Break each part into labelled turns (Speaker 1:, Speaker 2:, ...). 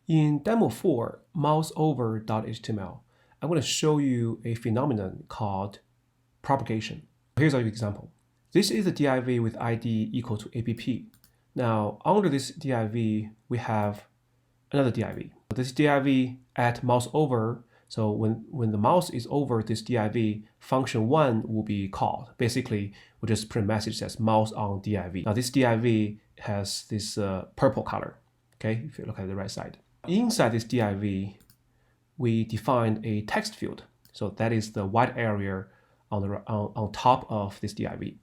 Speaker 1: In demo 4, mouseover.html, I'm going to show you a phenomenon called propagation. Here's an example. This is a div with id equal to app. Now, under this div, we have another div. This div at mouseover, so when the mouse is over this div, function1 will be called. Basically, we just print a message that says mouse on div. Now, this div has this purple color, okay, if you look at the right side. Inside this div, we defined a text field. So that is the white area on top of this div.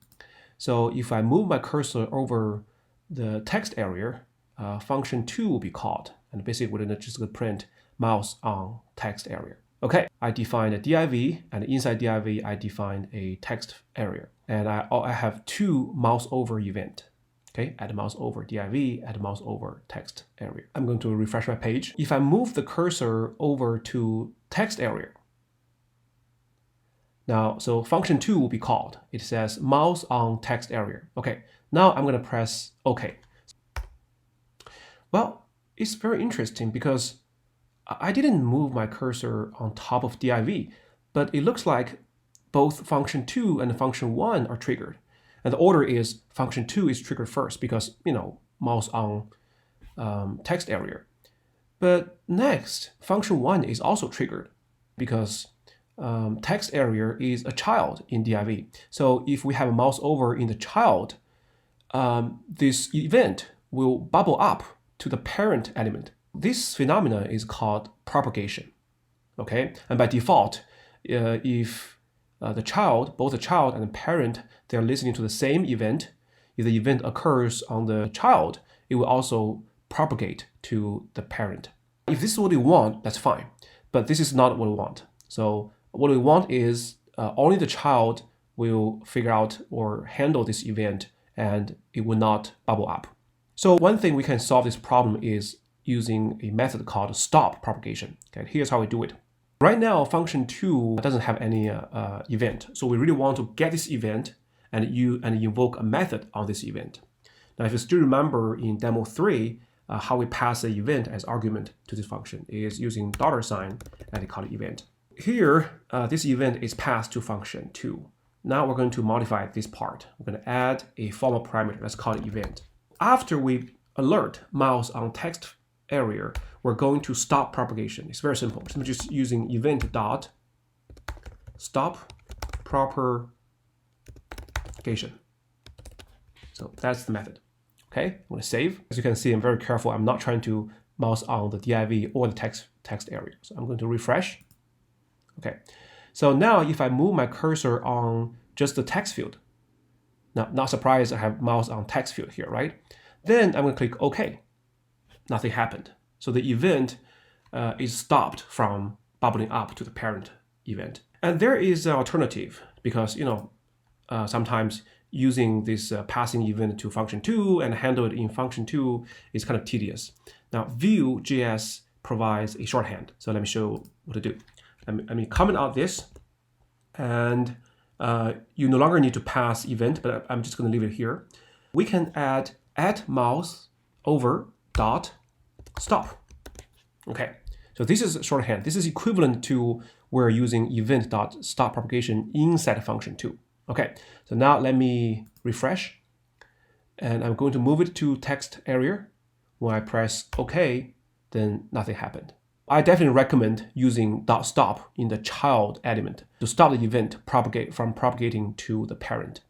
Speaker 1: So if I move my cursor over the text area, function2 will be called. And basically, we're just going to print mouse on text area. Okay, I defined a div, and inside div, I defined a text area. And I have two mouse over event. Okay, add mouse over div, add mouse over text area. I'm going to refresh my page. If I move the cursor over to text area, now, so function2 will be called. It says mouse on text area. Okay, now I'm going to press OK. Well, it's very interesting because I didn't move my cursor on top of div, but it looks like both function2 and function1 are triggered. And the order is function2 is triggered first because, mouse on text area. But next, function1 is also triggered because text area is a child in div. So if we have a mouse over in the child, this event will bubble up to the parent element. This phenomenon is called propagation. Okay, and by default, if both the child and the parent, they're listening to the same event, if the event occurs on the child, it will also propagate to the parent. If this is what we want, that's fine. But this is not what we want. So what we want is only the child will figure out or handle this event, and it will not bubble up. So one thing we can solve this problem is using a method called stop propagation. Okay, here's how we do it. Right now, function2 doesn't have any event. So we really want to get this event and invoke a method on this event. Now, if you still remember in demo 3, how we pass the event as argument to this function is using $sign and we call it event. Here, this event is passed to function2. Now we're going to modify this part. We're going to add a formal parameter. Let's call it event. After we alert mouse on text area, we're going to stop propagation. It's very simple. So I'm just using event dot stop propagation. So that's the method. Okay, I'm going to save. As you can see, I'm very careful. I'm not trying to mouse on the div or the text area. So I'm going to refresh. Okay, so now if I move my cursor on just the text field, now not surprised I have mouse on text field here, right? Then I'm going to click OK. Nothing happened. So the event is stopped from bubbling up to the parent event. And there is an alternative because, sometimes using this passing event to function2 and handle it in function2 is kind of tedious. Now, Vue.js provides a shorthand. So let me show you what to do. Let me comment out this. And you no longer need to pass event, but I'm just going to leave it here. We can add @mouse over dot stop. Okay, so this is shorthand. This is equivalent to we're using event dot stop propagation inside function2. Okay, so now let me refresh, and I'm going to move it to text area. When I press OK, then nothing happened. I definitely recommend using .stop in the child element to stop the event from propagating to the parent.